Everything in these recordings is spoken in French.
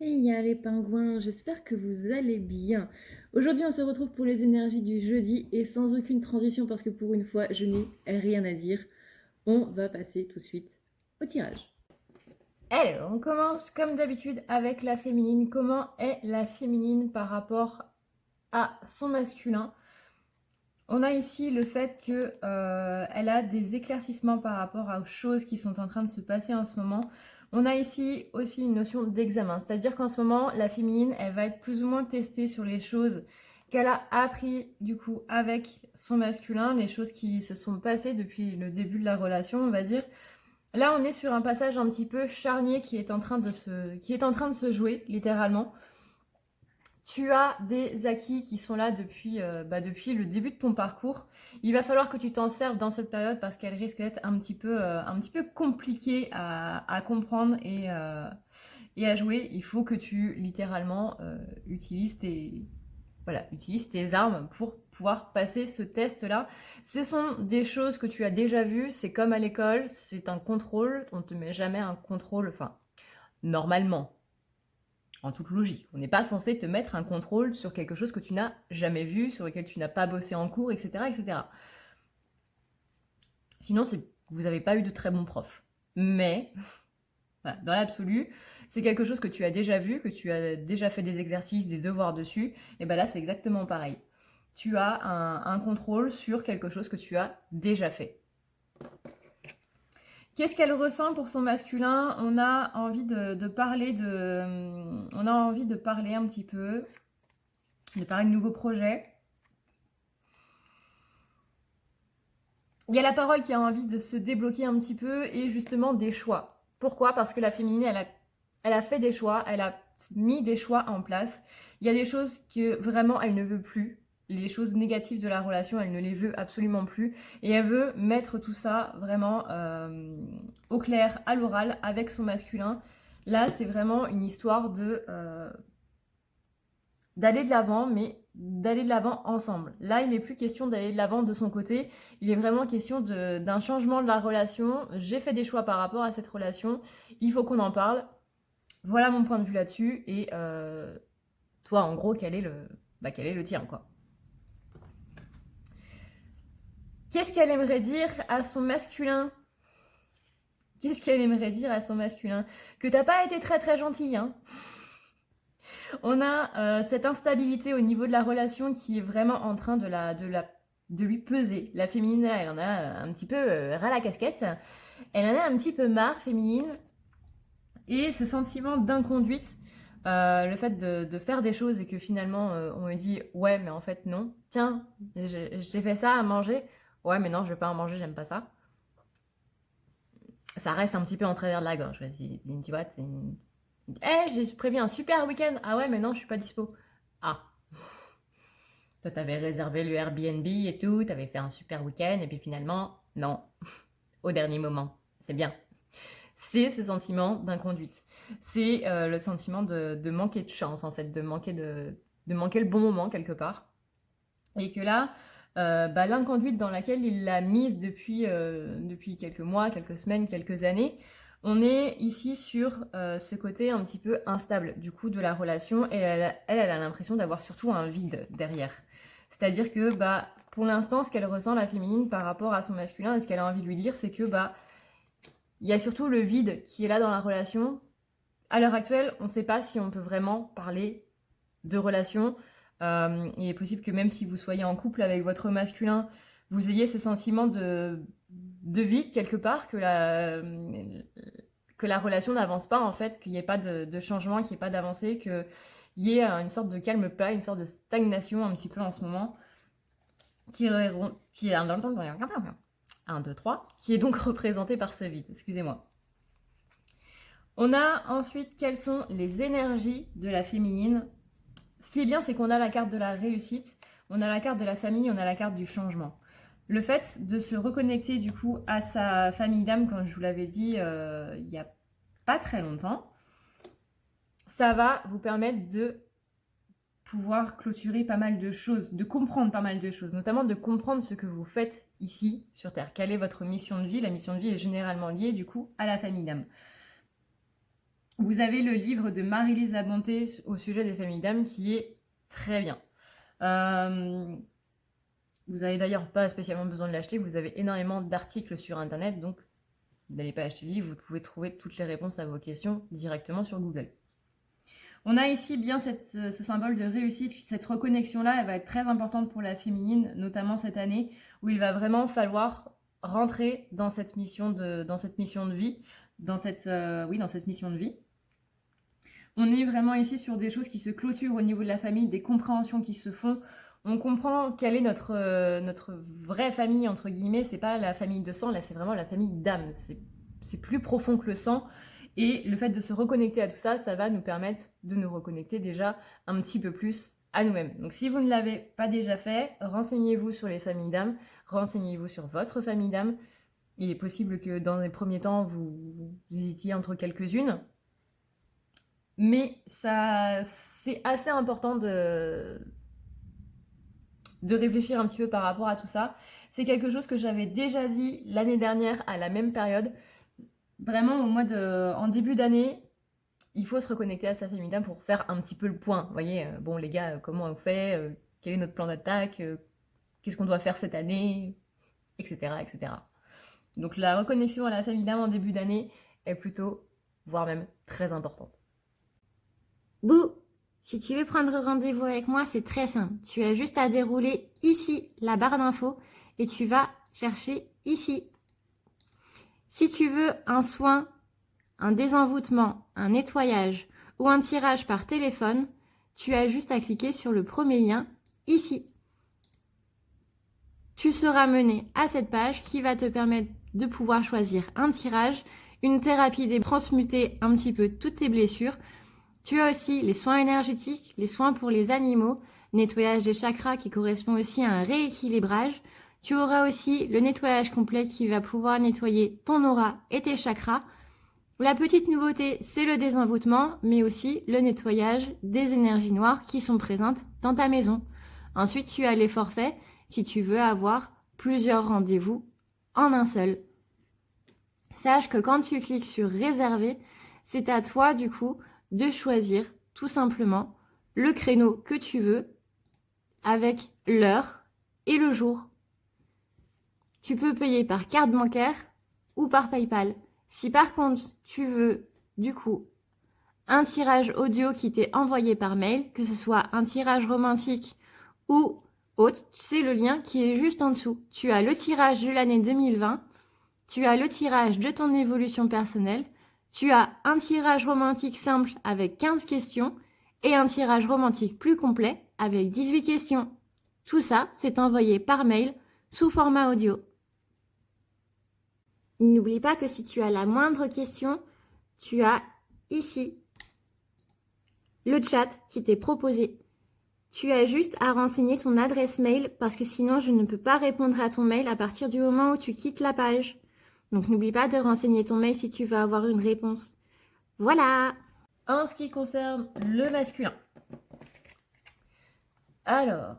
Hey, y a les pingouins, j'espère que vous allez bien. Aujourd'hui, on se retrouve pour les énergies du jeudi et sans aucune transition parce que pour une fois, je n'ai rien à dire. On va passer tout de suite au tirage. Alors, on commence comme d'habitude avec la féminine. Comment est la féminine par rapport à son masculin? On a ici le fait que elle a des éclaircissements par rapport aux choses qui sont en train de se passer en ce moment. On a ici aussi une notion d'examen, c'est-à-dire qu'en ce moment, la féminine, elle va être plus ou moins testée sur les choses qu'elle a appris du coup avec son masculin, les choses qui se sont passées depuis le début de la relation, on va dire. Là, on est sur un passage un petit peu charnier qui est en train de se jouer, littéralement. Tu as des acquis qui sont là depuis le début de ton parcours. Il va falloir que tu t'en serves dans cette période parce qu'elle risque d'être un petit peu compliquée à comprendre et à jouer. Il faut que tu littéralement utilises tes armes pour pouvoir passer ce test-là. Ce sont des choses que tu as déjà vues. C'est comme à l'école, c'est un contrôle. On ne te met jamais un contrôle, enfin, normalement en toute logique. On n'est pas censé te mettre un contrôle sur quelque chose que tu n'as jamais vu, sur lequel tu n'as pas bossé en cours, etc. etc. Sinon, vous n'avez pas eu de très bons profs. Mais, voilà, dans l'absolu, c'est quelque chose que tu as déjà vu, que tu as déjà fait des exercices, des devoirs dessus, et bien là, c'est exactement pareil. Tu as un contrôle sur quelque chose que tu as déjà fait. Qu'est-ce qu'elle ressent pour son masculin? On a envie de parler on a envie de parler un petit peu, de parler de nouveaux projets. Il y a la parole qui a envie de se débloquer un petit peu et justement des choix. Pourquoi? Parce que la féminine, elle a fait des choix, elle a mis des choix en place. Il y a des choses que vraiment elle ne veut plus. Les choses négatives de la relation, elle ne les veut absolument plus. Et elle veut mettre tout ça vraiment au clair, à l'oral, avec son masculin. Là, c'est vraiment une histoire d'aller de l'avant, mais d'aller de l'avant ensemble. Là, il n'est plus question d'aller de l'avant de son côté, il est vraiment question d'un changement de la relation. J'ai fait des choix par rapport à cette relation, il faut qu'on en parle. Voilà mon point de vue là-dessus, et toi, en gros, quel est le tien, quoi. Qu'est-ce qu'elle aimerait dire à son masculin? Qu'est-ce qu'elle aimerait dire à son masculin? Que t'as pas été très très gentille, hein. On a cette instabilité au niveau de la relation qui est vraiment en train de lui peser. La féminine, là, elle en a un petit peu ras la casquette. Elle en a un petit peu marre, féminine. Et ce sentiment d'inconduite, le fait de faire des choses et que finalement on me dit ouais, mais en fait non. Tiens, j'ai fait ça à manger. Ouais, mais non, je vais pas en manger, j'aime pas ça. Ça reste un petit peu en travers de la gorge. Tu vois, j'ai prévu un super week-end. Ah ouais, mais non, je suis pas dispo. Ah, toi, t'avais réservé le Airbnb et tout, t'avais fait un super week-end, et puis finalement, non, au dernier moment. C'est bien. C'est ce sentiment d'inconduite. C'est le sentiment de manquer de chance, en fait, de manquer le bon moment, quelque part. Et que là, l'inconduite dans laquelle il l'a mise depuis quelques mois, quelques semaines, quelques années, on est ici sur ce côté un petit peu instable du coup de la relation, et elle a l'impression d'avoir surtout un vide derrière. C'est-à-dire que pour l'instant, ce qu'elle ressent, la féminine, par rapport à son masculin, et ce qu'elle a envie de lui dire, c'est que il y a surtout le vide qui est là dans la relation. À l'heure actuelle, on ne sait pas si on peut vraiment parler de relation. Il est possible que même si vous soyez en couple avec votre masculin, vous ayez ce sentiment de vide quelque part, que la relation n'avance pas, en fait, qu'il n'y ait pas de changement, qu'il n'y ait pas d'avancée, qu'il y ait une sorte de calme plat, une sorte de stagnation un petit peu en ce moment, qui est 1, 2, 3, qui est donc représenté par ce vide. Excusez-moi. On a ensuite quelles sont les énergies de la féminine. Ce qui est bien, c'est qu'on a la carte de la réussite, on a la carte de la famille, on a la carte du changement. Le fait de se reconnecter du coup à sa famille d'âme, comme je vous l'avais dit il n'y a pas très longtemps, ça va vous permettre de pouvoir clôturer pas mal de choses, de comprendre pas mal de choses, notamment de comprendre ce que vous faites ici sur Terre. Quelle est votre mission de vie? La mission de vie est généralement liée du coup à la famille d'âme. Vous avez le livre de Marie-Lise Labonté au sujet des familles d'âme qui est très bien. Vous n'avez d'ailleurs pas spécialement besoin de l'acheter, vous avez énormément d'articles sur internet, donc vous n'allez pas acheter le livre, vous pouvez trouver toutes les réponses à vos questions directement sur Google. On a ici bien ce symbole de réussite, cette reconnexion-là, elle va être très importante pour la féminine, notamment cette année, où il va vraiment falloir rentrer dans cette mission de vie, dans cette mission de vie. On est vraiment ici sur des choses qui se clôturent au niveau de la famille, des compréhensions qui se font. On comprend quelle est notre vraie famille, entre guillemets. C'est pas la famille de sang, là c'est vraiment la famille d'âme. C'est plus profond que le sang. Et le fait de se reconnecter à tout ça, ça va nous permettre de nous reconnecter déjà un petit peu plus à nous-mêmes. Donc si vous ne l'avez pas déjà fait, renseignez-vous sur les familles d'âme, renseignez-vous sur votre famille d'âme. Il est possible que dans les premiers temps, vous hésitiez entre quelques-unes. Mais ça, c'est assez important de réfléchir un petit peu par rapport à tout ça. C'est quelque chose que j'avais déjà dit l'année dernière à la même période. Vraiment, en début d'année, il faut se reconnecter à sa famille d'âme pour faire un petit peu le point. Vous voyez, bon les gars, comment on fait, quel est notre plan d'attaque, qu'est-ce qu'on doit faire cette année, etc., etc. Donc la reconnexion à la famille d'âme en début d'année est plutôt, voire même très importante. Bouh! Si tu veux prendre rendez-vous avec moi, c'est très simple. Tu as juste à dérouler ici la barre d'infos et tu vas chercher ici. Si tu veux un soin, un désenvoûtement, un nettoyage ou un tirage par téléphone, tu as juste à cliquer sur le premier lien ici. Tu seras mené à cette page qui va te permettre de pouvoir choisir un tirage, une thérapie, transmuter un petit peu toutes tes blessures. Tu as aussi les soins énergétiques, les soins pour les animaux, nettoyage des chakras qui correspond aussi à un rééquilibrage. Tu auras aussi le nettoyage complet qui va pouvoir nettoyer ton aura et tes chakras. La petite nouveauté, c'est le désenvoûtement, mais aussi le nettoyage des énergies noires qui sont présentes dans ta maison. Ensuite, tu as les forfaits si tu veux avoir plusieurs rendez-vous en un seul. Sache que quand tu cliques sur réserver, c'est à toi du coup de choisir tout simplement le créneau que tu veux avec l'heure et le jour. Tu peux payer par carte bancaire ou par PayPal. Si par contre tu veux du coup un tirage audio qui t'est envoyé par mail, que ce soit un tirage romantique ou autre, c'est le lien qui est juste en dessous. Tu as le tirage de l'année 2020, tu as le tirage de ton évolution personnelle, tu as un tirage romantique simple avec 15 questions et un tirage romantique plus complet avec 18 questions. Tout ça, c'est envoyé par mail sous format audio. N'oublie pas que si tu as la moindre question, tu as ici le chat qui t'est proposé. Tu as juste à renseigner ton adresse mail parce que sinon je ne peux pas répondre à ton mail à partir du moment où tu quittes la page. Donc n'oublie pas de renseigner ton mail si tu veux avoir une réponse. Voilà! En ce qui concerne le masculin. Alors,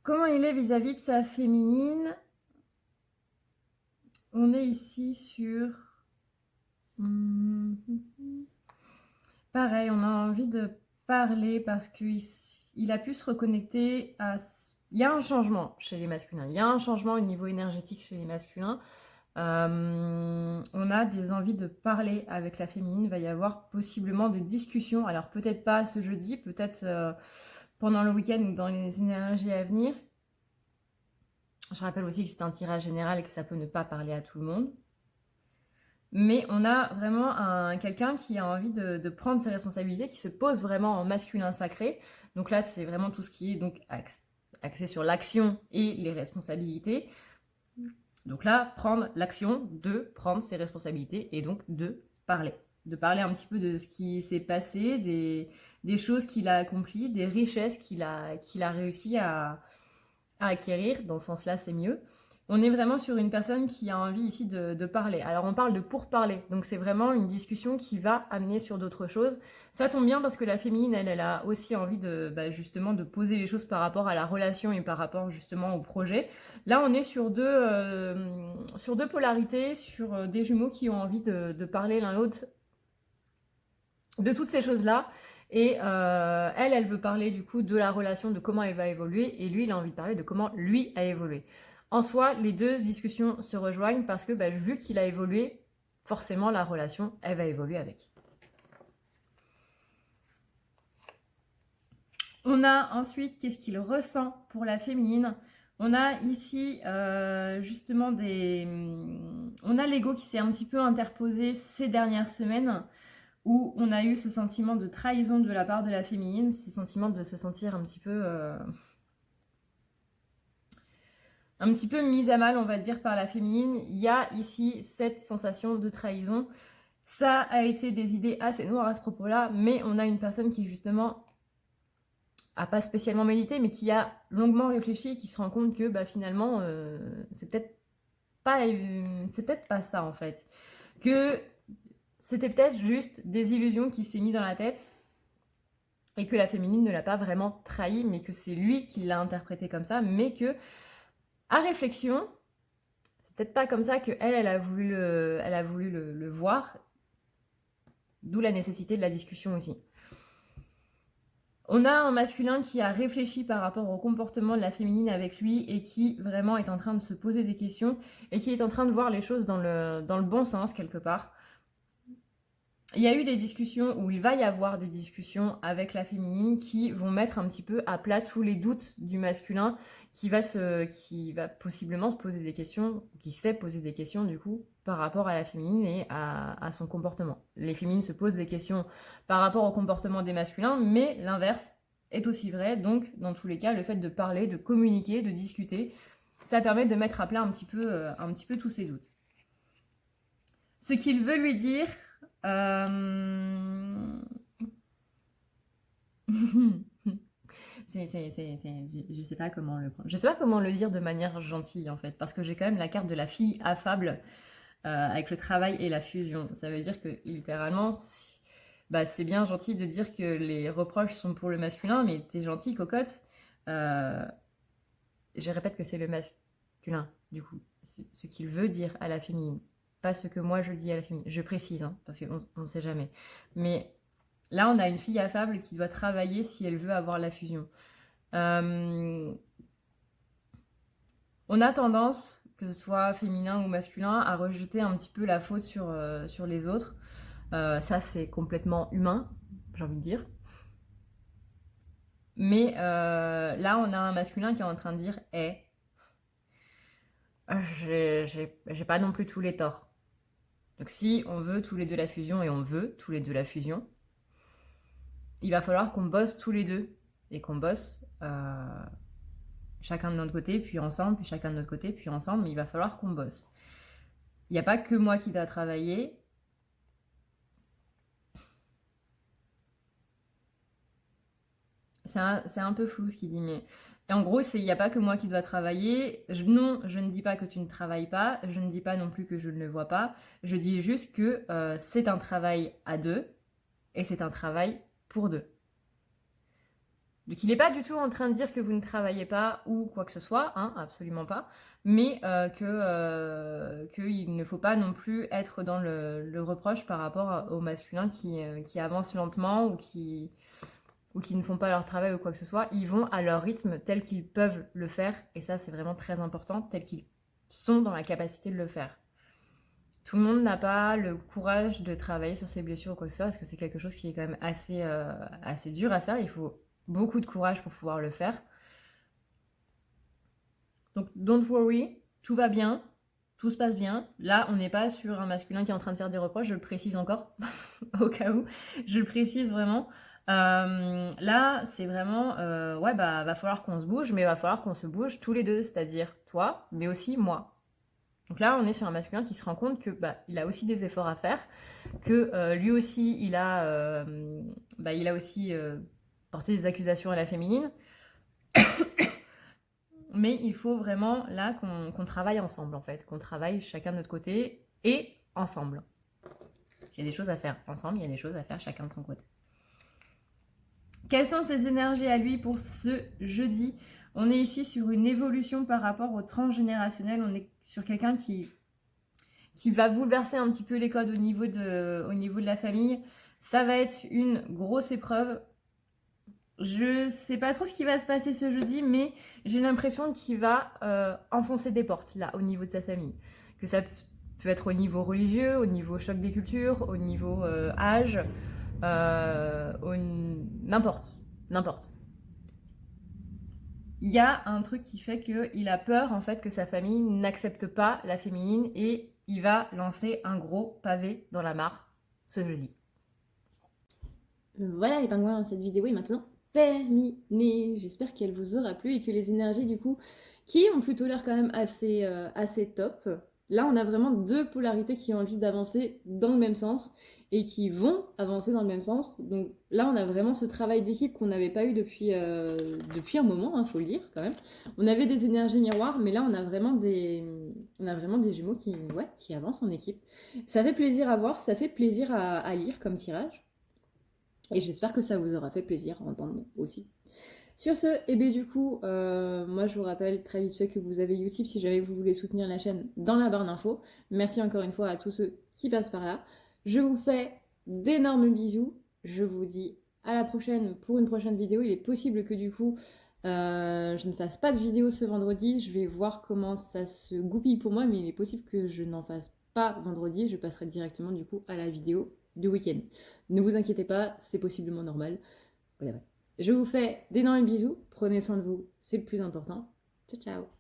comment il est vis-à-vis de sa féminine? On est ici sur... Pareil, on a envie de parler parce qu'il a pu se reconnecter à... Il y a un changement chez les masculins. Il y a un changement au niveau énergétique chez les masculins. On a des envies de parler avec la féminine. Il va y avoir possiblement des discussions. Alors peut-être pas ce jeudi, peut-être pendant le week-end ou dans les énergies à venir. Je rappelle aussi que c'est un tirage général et que ça peut ne pas parler à tout le monde. Mais on a vraiment quelqu'un qui a envie de prendre ses responsabilités, qui se pose vraiment en masculin sacré. Donc là, c'est vraiment tout ce qui est donc axé sur l'action et les responsabilités. Donc là, prendre l'action de prendre ses responsabilités et donc de parler. De parler un petit peu de ce qui s'est passé, des choses qu'il a accomplies, des richesses qu'il a réussi à acquérir. Dans ce sens-là, c'est mieux. On est vraiment sur une personne qui a envie ici de parler. Alors on parle de pourparler, donc c'est vraiment une discussion qui va amener sur d'autres choses. Ça tombe bien parce que la féminine, elle a aussi envie justement de poser les choses par rapport à la relation et par rapport justement au projet. Là on est sur sur deux polarités, sur des jumeaux qui ont envie de parler l'un l'autre de toutes ces choses-là. Et elle veut parler du coup de la relation, de comment elle va évoluer, et lui, il a envie de parler de comment lui a évolué. En soi, les deux discussions se rejoignent parce que vu qu'il a évolué, forcément la relation, elle va évoluer avec. On a ensuite, qu'est-ce qu'il ressent pour la féminine? On a ici justement on a l'ego qui s'est un petit peu interposé ces dernières semaines, où on a eu ce sentiment de trahison de la part de la féminine, ce sentiment de se sentir un petit peu mise à mal, on va dire, par la féminine. Il y a ici cette sensation de trahison. Ça a été des idées assez noires à ce propos-là, mais on a une personne qui justement a pas spécialement médité, mais qui a longuement réfléchi et qui se rend compte que finalement, c'est peut-être pas ça en fait. Que c'était peut-être juste des illusions qui s'est mis dans la tête et que la féminine ne l'a pas vraiment trahi, mais que c'est lui qui l'a interprété comme ça, mais que, à réflexion, c'est peut-être pas comme ça qu'elle, elle a voulu le voir, d'où la nécessité de la discussion aussi. On a un masculin qui a réfléchi par rapport au comportement de la féminine avec lui et qui vraiment est en train de se poser des questions et qui est en train de voir les choses dans le bon sens quelque part. Il y a eu des discussions, ou il va y avoir des discussions avec la féminine qui vont mettre un petit peu à plat tous les doutes du masculin qui va possiblement se poser des questions, qui sait poser des questions du coup par rapport à la féminine et à son comportement. Les féminines se posent des questions par rapport au comportement des masculins, mais l'inverse est aussi vrai. Donc dans tous les cas, le fait de parler, de communiquer, de discuter, ça permet de mettre à plat un petit peu tous ces doutes. Ce qu'il veut lui dire... je sais pas comment le prendre. Je sais pas comment le dire de manière gentille en fait, parce que j'ai quand même la carte de la fille affable avec le travail et la fusion. Ça veut dire que littéralement, c'est bien gentil de dire que les reproches sont pour le masculin, mais t'es gentil, cocotte. Je répète que c'est le masculin, du coup, ce qu'il veut dire à la féminine. Pas ce que moi je dis à la féminine. Je précise, parce qu'on ne sait jamais. Mais là, on a une fille affable qui doit travailler si elle veut avoir la fusion. On a tendance, que ce soit féminin ou masculin, à rejeter un petit peu la faute sur les autres. Ça, c'est complètement humain, j'ai envie de dire. Mais là, on a un masculin qui est en train de dire « j'ai pas non plus tous les torts ». Donc si on veut tous les deux la fusion, et on veut tous les deux la fusion, il va falloir qu'on bosse tous les deux, et qu'on bosse chacun de notre côté, puis ensemble, puis chacun de notre côté, puis ensemble, mais il va falloir qu'on bosse. Il n'y a pas que moi qui dois travailler. C'est un peu flou ce qu'il dit, mais en gros, il n'y a pas que moi qui dois travailler. Non, je ne dis pas que tu ne travailles pas, je ne dis pas non plus que je ne le vois pas, je dis juste que c'est un travail à deux, et c'est un travail pour deux. Donc il n'est pas du tout en train de dire que vous ne travaillez pas ou quoi que ce soit, absolument pas, mais qu'il ne faut pas non plus être dans le reproche par rapport au masculin qui avance lentement ou qui ne font pas leur travail ou quoi que ce soit. Ils vont à leur rythme tel qu'ils peuvent le faire, et ça c'est vraiment très important, tel qu'ils sont dans la capacité de le faire. Tout le monde n'a pas le courage de travailler sur ses blessures ou quoi que ce soit, parce que c'est quelque chose qui est quand même assez dur à faire. Il faut beaucoup de courage pour pouvoir le faire. Donc, don't worry, tout va bien, tout se passe bien. Là, on n'est pas sur un masculin qui est en train de faire des reproches, je le précise encore, au cas où, je le précise vraiment. Là, c'est vraiment, va falloir qu'on se bouge, mais il va falloir qu'on se bouge tous les deux, c'est-à-dire toi, mais aussi moi. Donc là, on est sur un masculin qui se rend compte que il a aussi des efforts à faire, que lui aussi, il a aussi porté des accusations à la féminine. Mais il faut vraiment là qu'on travaille ensemble en fait, qu'on travaille chacun de notre côté et ensemble. S'il y a des choses à faire ensemble, il y a des choses à faire chacun de son côté. Quelles sont ses énergies à lui pour ce jeudi? On est ici sur une évolution par rapport au transgénérationnel. On est sur quelqu'un qui qui va bouleverser un petit peu les codes au niveau de la famille. Ça va être une grosse épreuve. Je sais pas trop ce qui va se passer ce jeudi, mais j'ai l'impression qu'il va enfoncer des portes, là, au niveau de sa famille. Que ça peut être au niveau religieux, au niveau choc des cultures, au niveau âge, n'importe. N'importe. Il y a un truc qui fait qu'il a peur, en fait, que sa famille n'accepte pas la féminine et il va lancer un gros pavé dans la mare ce jeudi. Voilà les pingouins, cette vidéo est maintenant terminée. J'espère qu'elle vous aura plu et que les énergies du coup, qui ont plutôt l'air quand même assez top. Là, on a vraiment deux polarités qui ont envie d'avancer dans le même sens et qui vont avancer dans le même sens. Donc là, on a vraiment ce travail d'équipe qu'on n'avait pas eu depuis un moment, hein, faut le dire quand même. On avait des énergies miroirs, mais là, on a vraiment des jumeaux qui avancent en équipe. Ça fait plaisir à voir, ça fait plaisir à lire comme tirage. Et j'espère que ça vous aura fait plaisir à entendre aussi. Sur ce, et bien du coup, moi je vous rappelle très vite fait que vous avez Utip si jamais vous voulez soutenir la chaîne dans la barre d'infos. Merci encore une fois à tous ceux qui passent par là. Je vous fais d'énormes bisous. Je vous dis à la prochaine pour une prochaine vidéo. Il est possible que du coup, je ne fasse pas de vidéo ce vendredi. Je vais voir comment ça se goupille pour moi, mais il est possible que je n'en fasse pas vendredi. Je passerai directement du coup à la vidéo du week-end. Ne vous inquiétez pas, c'est possiblement normal. Voilà. Je vous fais d'énormes bisous, prenez soin de vous, c'est le plus important. Ciao ciao.